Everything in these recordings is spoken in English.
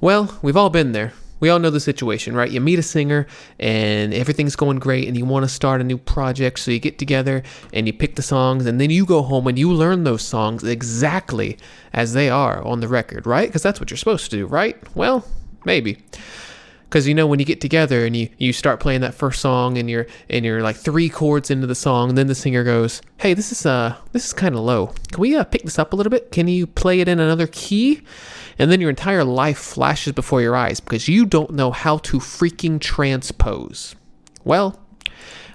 Well, we've all been there. We all know the situation, right? You meet a singer and everything's going great and you want to start a new project. So you get together and you pick the songs and then you go home and you learn those songs exactly as they are on the record, right? Because that's what you're supposed to do, right? Well, maybe. Because when you get together and you start playing that first song and you're like 3 chords into the song, and then the singer goes, "Hey, this is kind of low. Can we pick this up a little bit? Can you play it in another key?" And then your entire life flashes before your eyes because you don't know how to freaking transpose. Well,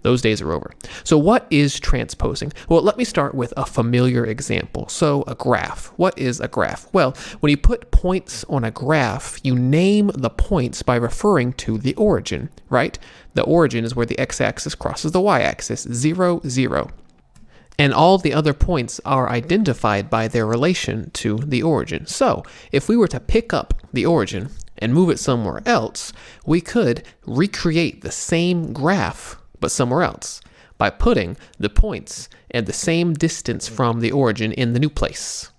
those days are over. So what is transposing? Well, let me start with a familiar example. So a graph. What is a graph? Well, when you put points on a graph, you name the points by referring to the origin, right? The origin is where the x-axis crosses the y-axis, 0, 0. And all the other points are identified by their relation to the origin. So if we were to pick up the origin and move it somewhere else, we could recreate the same graph but somewhere else, by putting the points at the same distance from the origin in the new place.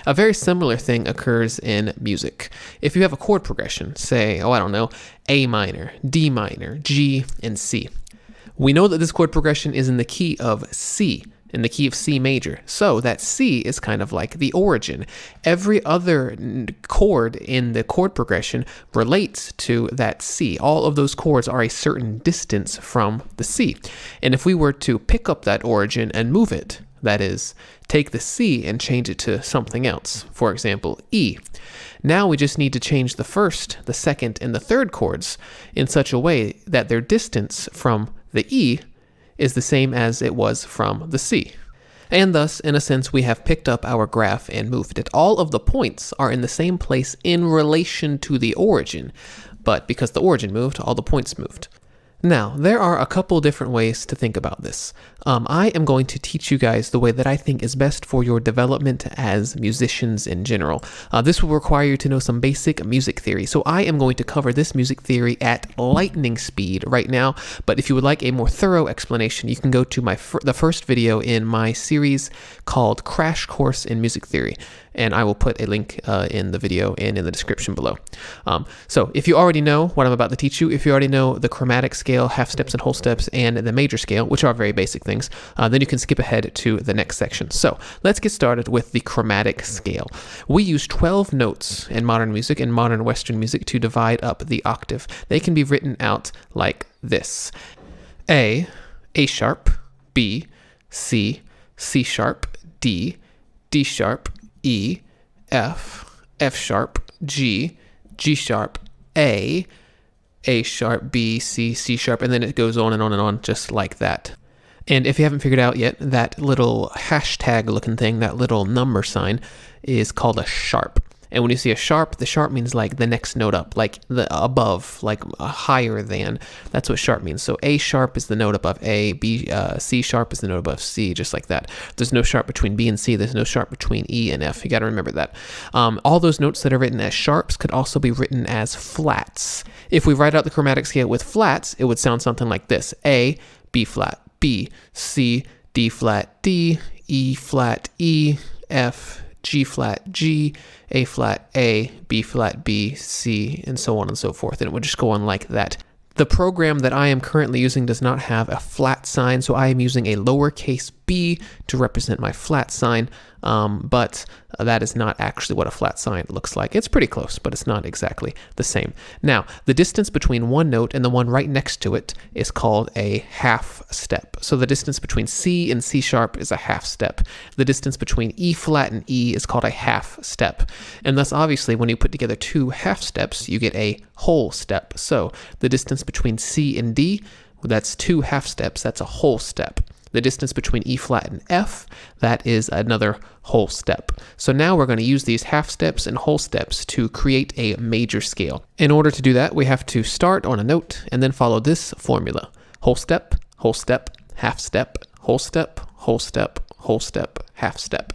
A very similar thing occurs in music. If you have a chord progression, say, A minor, D minor, G, and C. We know that this chord progression is in the key of C, in the key of C major. So that C is kind of like the origin. Every other chord in the chord progression relates to that C. All of those chords are a certain distance from the C. And if we were to pick up that origin and move it, that is, take the C and change it to something else, for example, E. Now we just need to change the first, the second, and the third chords in such a way that their distance from the E is the same as it was from the C. And thus, in a sense, we have picked up our graph and moved it. All of the points are in the same place in relation to the origin, but because the origin moved, all the points moved. Now, there are a couple different ways to think about this. I am going to teach you guys the way that I think is best for your development as musicians in general. This will require you to know some basic music theory. So I am going to cover this music theory at lightning speed right now, but if you would like a more thorough explanation, you can go to the first video in my series called Crash Course in Music Theory, and I will put a link in the video and in the description below. So if you already know what I'm about to teach you, if you already know the chromatic scale, half steps and whole steps, and the major scale, which are very basic things, then you can skip ahead to the next section. So let's get started with the chromatic scale. We use 12 notes in modern music and modern Western music to divide up the octave. They can be written out like this: A sharp, B, C, C sharp, D, D sharp, E, F, F sharp, G, G sharp, A sharp, B, C, C sharp, and then it goes on and on and on just like that. And if you haven't figured out yet, that little hashtag looking thing, that little number sign, is called a sharp. And when you see a sharp, the sharp means like the next note up, like the above, like higher than. That's what sharp means. So A sharp is the note above A, C sharp is the note above C, just like that. There's no sharp between B and C. There's no sharp between E and F. You got to remember that. All those notes that are written as sharps could also be written as flats. If we write out the chromatic scale with flats, it would sound something like this: A, B flat, B, C, D flat, D, E flat, E, F, G flat, G, A flat, A, B flat, B, C, and so on and so forth. And it would just go on like that. The program that I am currently using does not have a flat sign, so I am using a lowercase b to represent my flat sign, but that is not actually what a flat sign looks like. It's pretty close, but it's not exactly the same. Now, the distance between one note and the one right next to it is called a half step. So the distance between C and C sharp is a half step. The distance between E flat and E is called a half step. And thus, obviously, when you put together two half steps, you get a whole step. So the distance between C and D, that's two half steps, that's a whole step. The distance between E flat and F, that is another whole step. So now we're going to use these half steps and whole steps to create a major scale. In order to do that, we have to start on a note and then follow this formula: whole step, half step, whole step, whole step, whole step, half step.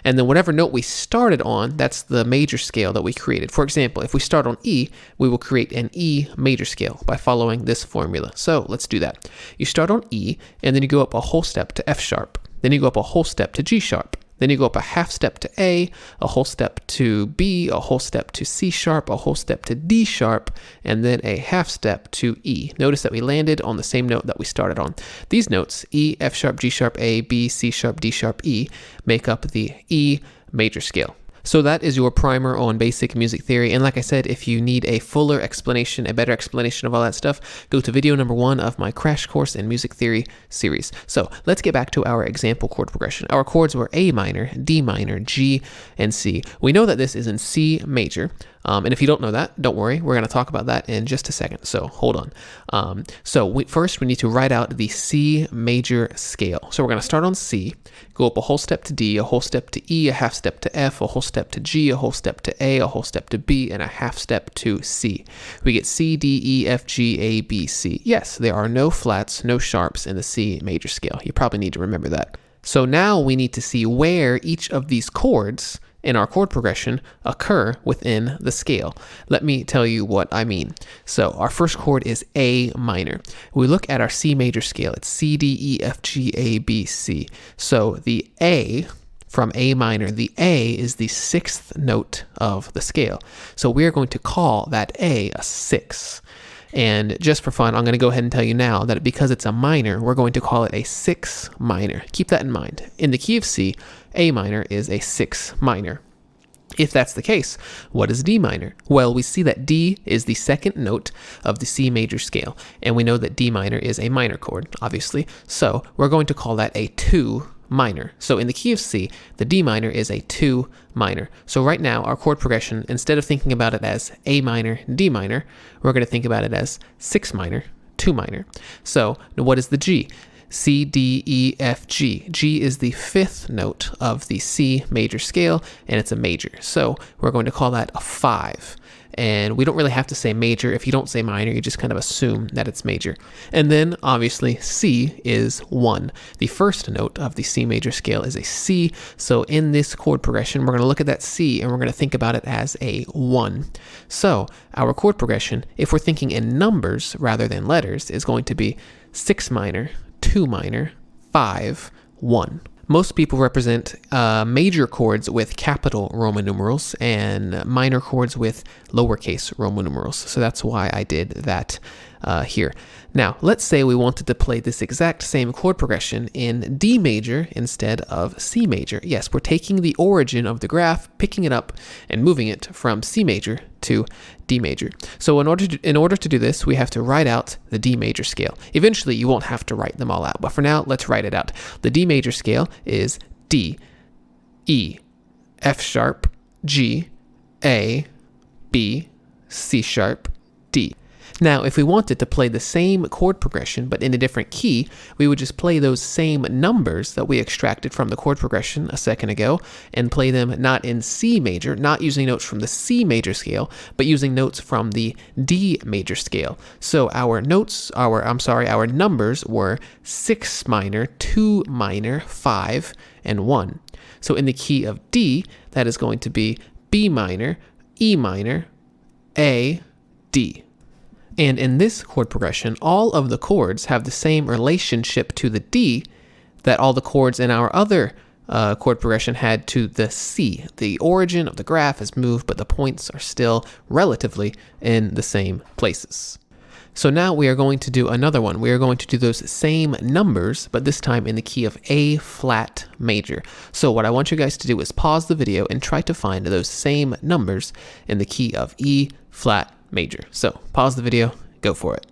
And then whatever note we started on, that's the major scale that we created. For example, if we start on E, we will create an E major scale by following this formula. So let's do that. You start on E, and then you go up a whole step to F sharp. Then you go up a whole step to G sharp. Then you go up a half step to A, a whole step to B, a whole step to C sharp, a whole step to D sharp, and then a half step to E. Notice that we landed on the same note that we started on. These notes, E, F sharp, G sharp, A, B, C sharp, D sharp, E, make up the E major scale. So that is your primer on basic music theory. And like I said, if you need a fuller explanation, a better explanation of all that stuff, go to video number 1 of my Crash Course in Music Theory series. So let's get back to our example chord progression. Our chords were A minor, D minor, G, and C. We know that this is in C major. And if you don't know that, don't worry. We're going to talk about that in just a second. So hold on. First, we need to write out the C major scale. So we're going to start on C, go up a whole step to D, a whole step to E, a half step to F, a whole step to G, a whole step to A, a whole step to B, and a half step to C. We get C, D, E, F, G, A, B, C. Yes, there are no flats, no sharps in the C major scale. You probably need to remember that. So now we need to see where each of these chords in our chord progression occur within the scale. Let me tell you what I mean. So our first chord is A minor. We look at our C major scale. It's C, D, E, F, G, A, B, C. So the A from A minor, the A is the 6th note of the scale. So we're going to call that A 6. And just for fun, I'm going to go ahead and tell you now that because it's a minor, we're going to call it a 6 minor. Keep that in mind. In the key of C, A minor is a 6 minor. If that's the case, what is D minor? Well, we see that D is the 2nd note of the C major scale, and we know that D minor is a minor chord, obviously, so we're going to call that a 2 minor. So in the key of C, the D minor is a 2 minor. So right now, our chord progression, instead of thinking about it as A minor, D minor, we're going to think about it as 6 minor, 2 minor. So what is the G? C, D, E, F, G. G is the 5th note of the C major scale, and it's a major. So we're going to call that a 5. And we don't really have to say major. If you don't say minor, you just kind of assume that it's major. And then, obviously, C is 1. The 1st note of the C major scale is a C. So in this chord progression, we're going to look at that C, and we're going to think about it as a 1. So our chord progression, if we're thinking in numbers rather than letters, is going to be 6 minor, 2 minor, 5, 1. Most people represent major chords with capital Roman numerals and minor chords with lowercase Roman numerals. So that's why I did that here. Now, let's say we wanted to play this exact same chord progression in D major instead of C major. Yes, we're taking the origin of the graph, picking it up, and moving it from C major to D major. So in order to do this, we have to write out the D major scale. Eventually, you won't have to write them all out, but for now, let's write it out. The D major scale is D, E, F sharp, G, A, B, C sharp, D. Now, if we wanted to play the same chord progression but in a different key, we would just play those same numbers that we extracted from the chord progression a second ago and play them not in C major, not using notes from the C major scale, but using notes from the D major scale. So our numbers were 6 minor, 2 minor, 5, and 1. So in the key of D, that is going to be B minor, E minor, A, D. And in this chord progression, all of the chords have the same relationship to the D that all the chords in our other chord progression had to the C. The origin of the graph has moved, but the points are still relatively in the same places. So now we are going to do another one. We are going to do those same numbers, but this time in the key of A flat major. So what I want you guys to do is pause the video and try to find those same numbers in the key of E flat major. So pause the video, go for it.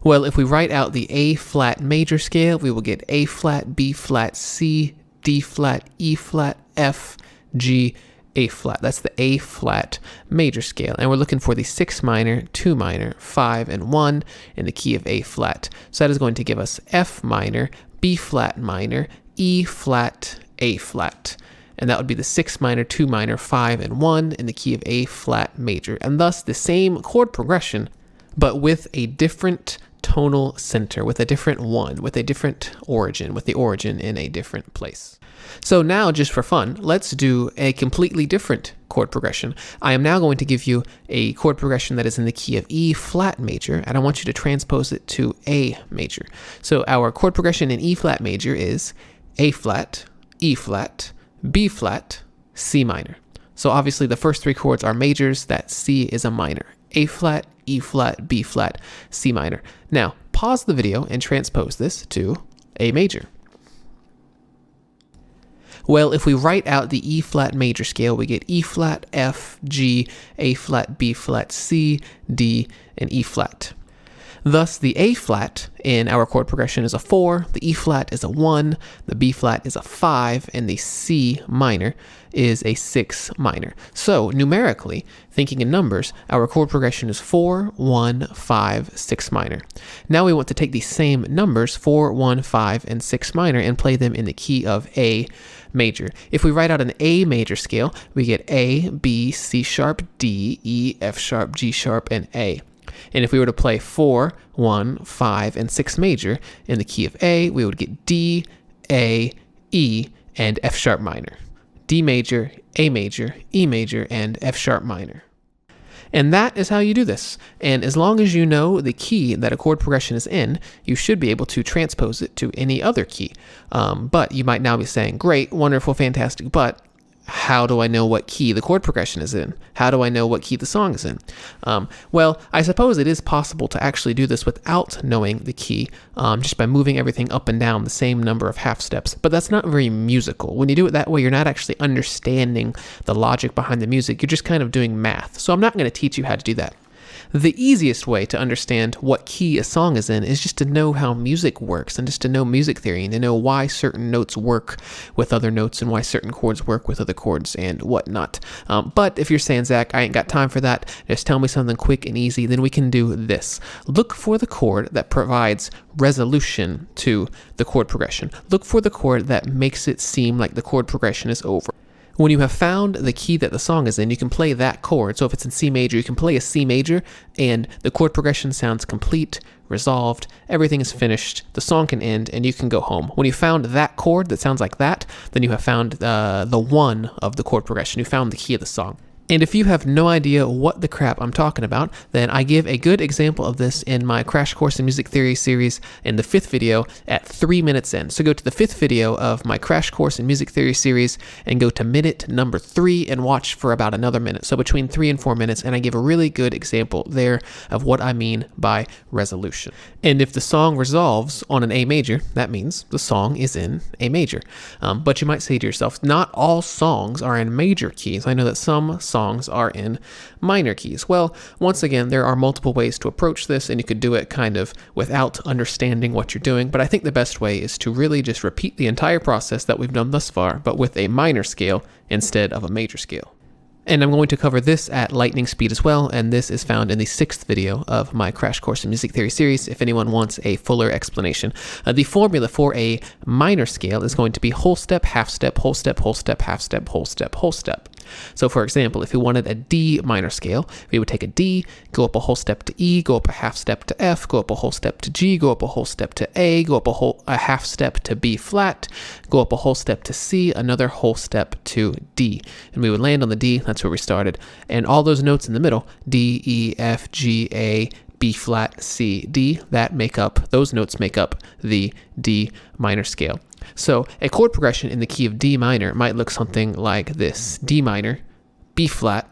Well, if we write out the A flat major scale, we will get A flat, B flat, C, D flat, E flat, F, G, A flat. That's the A flat major scale. And we're looking for the 6 minor, 2 minor, 5, and 1 in the key of A flat. So that is going to give us F minor, B flat minor, E flat, A flat. And that would be the 6 minor, 2 minor, 5, and 1 in the key of A flat major. And thus the same chord progression, but with a different tonal center, with a different one, with a different origin, with the origin in a different place. So now, just for fun, let's do a completely different chord progression. I am now going to give you a chord progression that is in the key of E flat major, and I want you to transpose it to A major. So our chord progression in E flat major is A flat, E flat, B flat, C minor. So obviously the first three chords are majors, that C is a minor. A flat, E flat, B flat, C minor. Now, pause the video and transpose this to A major. Well, if we write out the E flat major scale, we get E flat, F, G, A flat, B flat, C, D, and E flat. Thus, the A flat in our chord progression is a 4, the E flat is a 1, the B flat is a 5, and the C minor is a 6 minor. So, numerically, thinking in numbers, our chord progression is 4, 1, 5, 6 minor. Now we want to take these same numbers, 4, 1, 5, and 6 minor, and play them in the key of A major. If we write out an A major scale, we get A, B, C sharp, D, E, F sharp, G sharp, and A. And if we were to play 4, 1, 5, and 6 major in the key of A, we would get D, A, E, and F sharp minor. D major, A major, E major, and F sharp minor. And that is how you do this. And as long as you know the key that a chord progression is in, you should be able to transpose it to any other key. But you might now be saying, great, wonderful, fantastic, but how do I know what key the chord progression is in? How do I know what key the song is in? Well, I suppose it is possible to actually do this without knowing the key, just by moving everything up and down the same number of half steps, but that's not very musical. When you do it that way, you're not actually understanding the logic behind the music, you're just kind of doing math. So I'm not going to teach you how to do that. The easiest way to understand what key a song is in is just to know how music works and just to know music theory and to know why certain notes work with other notes and why certain chords work with other chords and whatnot. But if you're saying, Zach, I ain't got time for that, just tell me something quick and easy, then we can do this. Look for the chord that provides resolution to the chord progression. Look for the chord that makes it seem like the chord progression is over. When you have found the key that the song is in, you can play that chord. So if it's in C major, you can play a C major, and the chord progression sounds complete, resolved, everything is finished, the song can end, and you can go home. When you found that chord that sounds like that, then you have found the one of the chord progression. You found the key of the song. And if you have no idea what the crap I'm talking about, then I give a good example of this in my Crash Course in Music Theory series in the 5th video at 3 minutes in. So go to the 5th video of my Crash Course in Music Theory series and go to minute number 3 and watch for about another minute. So between 3 and 4 minutes, and I give a really good example there of what I mean by resolution. And if the song resolves on an A major, that means the song is in A major. But you might say to yourself, not all songs are in major keys. I know that some songs are in minor keys. Well, once again, there are multiple ways to approach this, and you could do it kind of without understanding what you're doing, but I think the best way is to really just repeat the entire process that we've done thus far, but with a minor scale instead of a major scale. And I'm going to cover this at lightning speed as well, and this is found in the 6th video of my Crash Course in Music Theory series if anyone wants a fuller explanation. The formula for a minor scale is going to be whole step, half step, whole step, whole step, half step, whole step, whole step. So for example, if we wanted a D minor scale, we would take a D, go up a whole step to E, go up a half step to F, go up a whole step to G, go up a whole step to A, go up a half step to B flat, go up a whole step to C, another whole step to D. And we would land on the D, that's where we started. And all those notes in the middle, D, E, F, G, A, B flat, C, D, those notes make up the D minor scale. So a chord progression in the key of D minor might look something like this: D minor, B flat,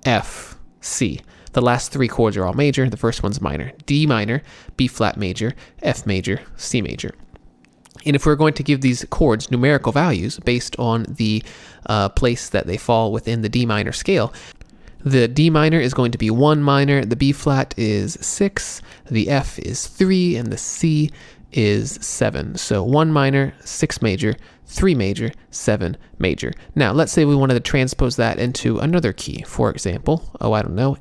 F, C. The last 3 chords are all major, the first one's minor. D minor, B flat major, F major, C major. And if we're going to give these chords numerical values based on the place that they fall within the D minor scale, the D minor is going to be 1 minor, the B flat is 6, the F is 3, and the C is 7. So 1 minor, 6 major, 3 major, 7 major. Now, let's say we wanted to transpose that into another key. For example,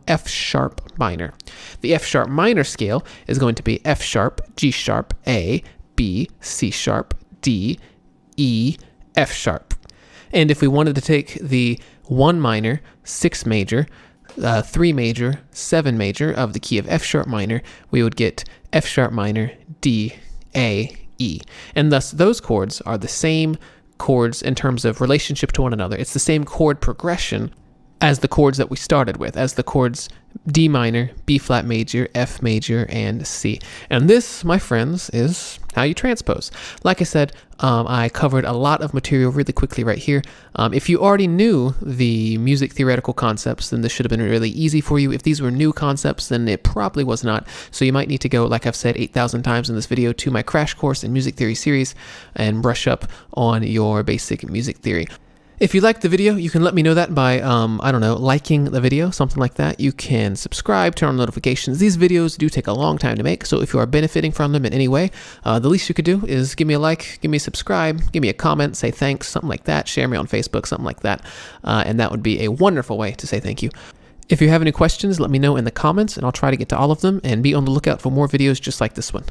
F sharp minor. The F sharp minor scale is going to be F sharp, G sharp, A, B, C sharp, D, E, F sharp. And if we wanted to take the 1 minor, 6 major, 3 major, 7 major of the key of F sharp minor, we would get F sharp minor, D, A, E. And thus those chords are the same chords in terms of relationship to one another. It's the same chord progression as the chords that we started with, as the chords D minor, B flat major, F major, and C. And this, my friends, is how you transpose. Like I said, I covered a lot of material really quickly right here. If you already knew the music theoretical concepts, then this should have been really easy for you. If these were new concepts, then it probably was not. So you might need to go, like I've said 8,000 times in this video, to my crash course in music theory series and brush up on your basic music theory. If you liked the video, you can let me know that by, I don't know, liking the video, something like that. You can subscribe, turn on notifications. These videos do take a long time to make, so if you are benefiting from them in any way, the least you could do is give me a like, give me a subscribe, give me a comment, say thanks, something like that. Share me on Facebook, something like that. And that would be a wonderful way to say thank you. If you have any questions, let me know in the comments, and I'll try to get to all of them, and be on the lookout for more videos just like this one.